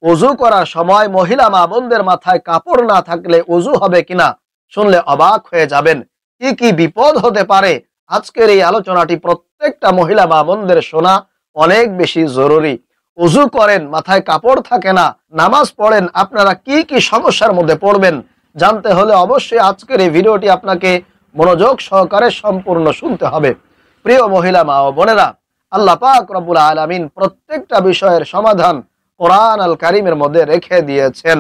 ওযু করার সময় মহিলা মা বোনদের মাথায় কাপড় না থাকলে ওযু হবে কিনা শুনলে অবাক হয়ে যাবেন। কি কি বিপদ হতে পারে আজকের এই আলোচনাটি প্রত্যেকটা মহিলা মা বোনদের শোনা অনেক বেশি জরুরি। ওযু করেন মাথায় কাপড় থাকে না, নামাজ পড়েন, আপনারা কি কি সমস্যার মধ্যে পড়বেন জানতে হলে অবশ্যই আজকের এই ভিডিওটি আপনাকে মনোযোগ সহকারে সম্পূর্ণ শুনতে হবে। প্রিয় মহিলা মা ও বোনেরা, আল্লাহ পাক রব্বুল আলামিন প্রত্যেকটা বিষয়ের সমাধান কোরআন আল কারীমের মধ্যে রেখে দিয়েছেন।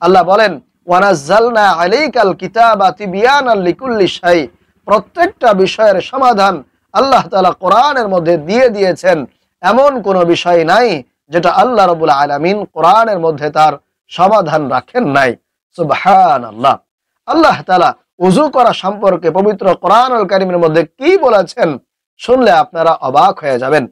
আল্লাহ বলেন, ওয়ানাজ্জালনা আলাইকাল কিতাবা তিবয়ানাল লিকুল্লি শাই। প্রত্যেকটা বিষয়ের সমাধান আল্লাহ তাআলা কোরআনের মধ্যে দিয়ে দিয়েছেন। এমন কোনো বিষয় নাই যেটা আল্লাহ রাব্বুল আলামিন কোরআনের মধ্যে তার সমাধান রাখেন নাই। সুবহানাল্লাহ। আল্লাহ তাআলা ওযু করা সম্পর্কে পবিত্র কোরআনুল কারীমের মধ্যে কি বলেছেন শুনলে আপনারা অবাক হয়ে যাবেন।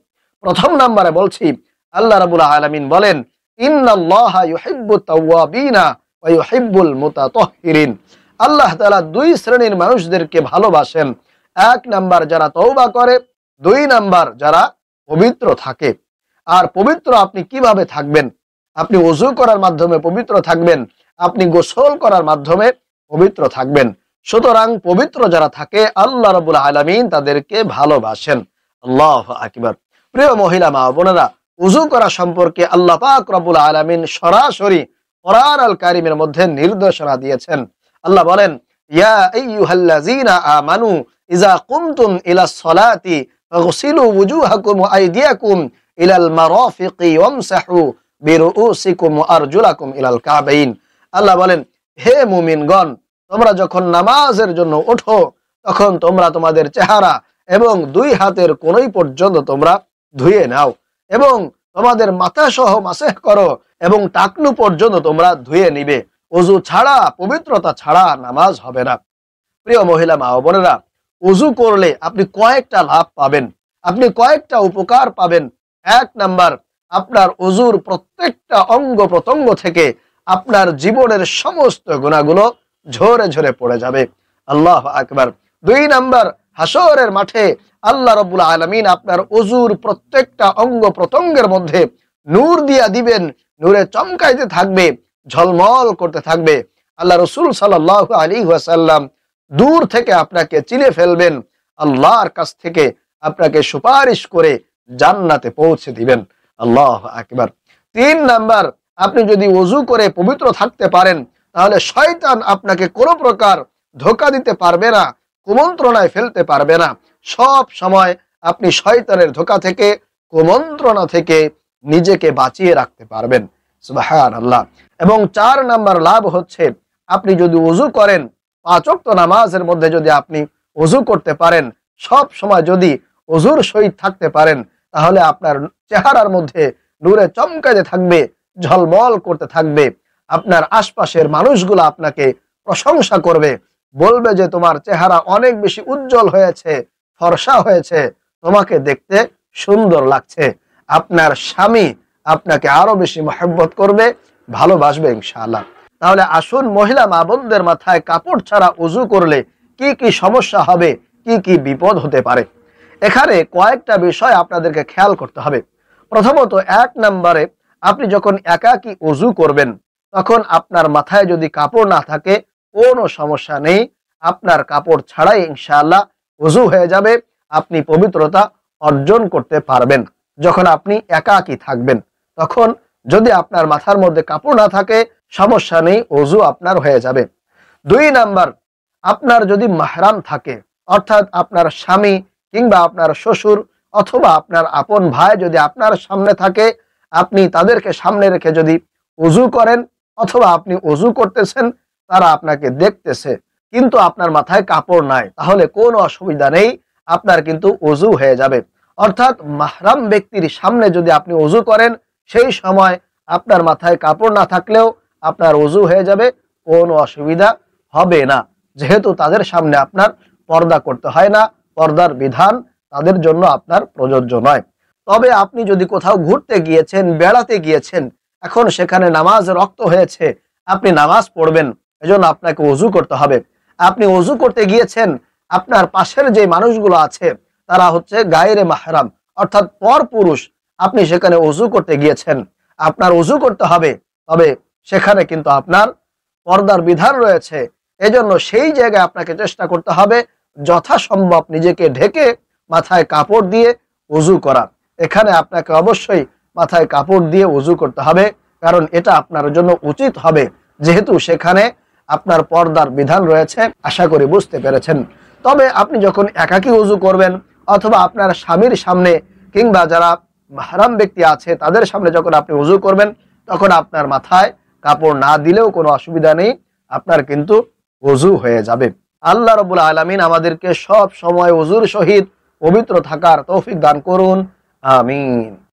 প্রথম নম্বরে বলছি, আল্লাহ রাব্বুল আলামিন বলেন, ইন্নাল্লাহা ইউহিব্বুত তাওয়াবিনা ওয়া ইউহিব্বুল মুতাতাহহিরিন। আল্লাহ তাআলা দুই শ্রেণীর মানুষদেরকে ভালোবাসেন। এক নাম্বার যারা তওবা করে, দুই নাম্বার যারা পবিত্র থাকে। আর পবিত্র আপনি কিভাবে থাকবেন? আপনি ওযু করার মাধ্যমে পবিত্র থাকবেন, আপনি গোসল করার মাধ্যমে পবিত্র থাকবেন। সুতরাং পবিত্র যারা থাকে আল্লাহ রাব্বুল আলামিন তাদেরকে ভালোবাসেন। আল্লাহু আকবার। প্রিয় মহিলা মা বোনেরা, ওযু করা সম্পর্কে আল্লাহ পাক রব্বুল আলামিন সরাসরি কোরআন আল কারীমের মধ্যে নির্দেশনা দিয়েছেন। আল্লাহ বলেন, ইয়া আইয়ুহাল্লাযীনা আমানু ইযা কুমতুম ইলাস সালাতি ফাগসিলু ওয়ুজুহাকুম ওয়া আইদিয়াকুম ইলাল মারাফিকি ওয়ামসাহু বিরুউসিকুম ওয়া আরজুলাকুম ইলাল কাবাইন। আল্লাহ বলেন, হে মুমিনগণ, তোমরা যখন নামাজের জন্য ওঠো তখন তোমরা তোমাদের চেহারা এবং দুই হাতের কোণই পর্যন্ত তোমরা ধুয়ে নাও এবং তোমাদের মাথা সহ মাসেহ করো এবং টাকনু পর্যন্ত তোমরা ধুয়ে নিবে। ওযু ছাড়া, পবিত্রতা ছাড়া নামাজ হবে না। প্রিয় মহিলা মা ও বোনেরা, ওযু করলে আপনি কয়েকটা লাভ পাবেন, আপনি কয়েকটা উপকার পাবেন। এক নাম্বার, আপনার ওযুর প্রত্যেকটা অঙ্গ প্রত্যঙ্গ থেকে আপনার জীবনের সমস্ত গুনাহগুলো ঝরে ঝরে পড়ে যাবে। আল্লাহু আকবার। দুই নাম্বার, হাসরের মাঠে আল্লাহ রাব্বুল আলামিন আপনার ওযুর প্রত্যেকটা অঙ্গ প্রত্যঙ্গের মধ্যে নূর দিয়া দিবেন, নূরে চমকাইতে থাকবে, ঝলমল করতে থাকবে। আল্লাহ রাসূল সাল্লাল্লাহু আলাইহি ওয়াসাল্লাম দূর থেকে আপনাকে চিনে ফেলবেন, আল্লাহর কাছ থেকে আপনাকে সুপারিশ করে জান্নাতে পৌঁছে দিবেন। আল্লাহু আকবার। তিন নাম্বার, আপনি যদি ওযু করে পবিত্র থাকতে পারেন তাহলে শয়তান আপনাকে কোনো প্রকার ধোঁকা দিতে পারবে না, কুমন্ত্রণায় ফেলতে পারবে না। সব সময় আপনি শয়তানের ধোঁকা থেকে, কুমন্ত্রণা থেকে নিজেকে বাঁচিয়ে রাখতে পারবেন। সুবহানাল্লাহ। এবং চার নাম্বার লাভ হচ্ছে, আপনি যদি ওযু করেন, পাঁচ ওয়াক্ত নামাজের মধ্যে যদি আপনি ওযু করতে পারেন, সব সময় যদি ওযুর সহিত থাকতে পারেন, তাহলে আপনার চেহারার মধ্যে নূরে চমকাতে থাকবে, ঝলমল করতে থাকবে। আপনার আশপাশের মানুষগুলো আপনাকে প্রশংসা করবে, বলবে যে তোমার চেহারা অনেক বেশি উজ্জ্বল হয়েছে, ফর্সা হয়েছে, তোমাকে দেখতে সুন্দর লাগছে। আপনার স্বামী আপনাকে আরো বেশি মহব্বত করবে, ভালোবাসবে ইনশাআল্লাহ। তাহলে আসুন, মহিলা মা বোনদের মাথায় কাপড় ছাড়া ওযু করলে কি কি সমস্যা হবে, কি কি বিপদ হতে পারে। এখানে কয়েকটা বিষয় আপনাদেরকে খেয়াল করতে হবে। প্রথমত, এক নম্বরে, আপনি যখন একাকী ওযু করবেন তখন আপনার মাথায় যদি কাপড় না থাকে কোনো সমস্যা নেই, আপনার কাপড় ছাড়াই ইনশাআল্লাহ ওযু হয়ে যাবে, আপনি পবিত্রতা অর্জন করতে পারবেন। যখন আপনি একাকী থাকবেন তখন যদি আপনার মাথার মধ্যে কাপড় না থাকে সমস্যা নেই, ওযু আপনার হয়ে যাবে। দুই নাম্বার, আপনার যদি মাহরাম থাকে, অর্থাৎ আপনার স্বামী কিংবা আপনার শ্বশুর অথবা আপনার আপন ভাই যদি আপনার সামনে থাকে, আপনি তাদেরকে সামনে রেখে যদি ওযু করেন অথবা আপনি ওযু করতেছেন, তারা আপনাকে দেখতেছে কিন্তু আপনার মাথায় কাপড় নাই, তাহলে কোনো অসুবিধা নেই, আপনার কিন্তু ওযু হয়ে যাবে। অর্থাৎ মাহরাম ব্যক্তির সামনে যদি আপনি ওযু করেন, সেই সময় আপনার মাথায় কাপড় না থাকলেও আপনার ওযু হয়ে যাবে, কোনো অসুবিধা হবে না। যেহেতু তাদের সামনে আপনার পর্দা করতে হয় না, পর্দার বিধান তাদের জন্য আপনার প্রযোজ্য নয়। তবে আপনি যদি কোথাও ঘুরতে গিয়েছেন, বেড়াতে গিয়েছেন, এখন সেখানে নামাজ রক্ত হয়েছে, আপনি নামাজ পড়বেন, এজন্য আপনাকে ওযু করতে হবে। আপনি ওযু করতে গিয়েছেন, আপনার পাশের যে মানুষগুলো আছে তারা হচ্ছে গায়রে মাহরাম, অর্থাৎ পর পুরুষ, আপনি সেখানে ওযু করতে গিয়েছেন, আপনার ওযু করতে হবে, তবে সেখানে কিন্তু আপনার পর্দার বিধান রয়েছে। এজন্য সেই জায়গায় আপনাকে চেষ্টা করতে হবে যথাসম্ভব নিজেকে ঢেকে মাথায় কাপড় দিয়ে ওযু করা। এখানে আপনাকে অবশ্যই মাথায় কাপড় দিয়ে ওযু করতে হবে, কারণ এটা আপনার জন্য উচিত হবে, যেহেতু সেখানে আপনার পর্দার বিধান রয়েছে। আশা করি বুঝতে পেরেছেন। তবে আপনি যখন একাকী ওযু করবেন অথবা আপনার স্বামীর সামনে কিংবা যারা হারাম ব্যক্তি আছে তাদের সামনে যখন আপনি ওযু করবেন, তখন আপনার মাথায় কাপড় না দিলেও কোনো অসুবিধা নেই, আপনার কিন্তু ওযু হয়ে যাবে। আল্লাহ রাব্বুল আলামিন আমাদেরকে সব সময় ওযুর সহিত পবিত্র থাকার তৌফিক দান করুন। আমিন।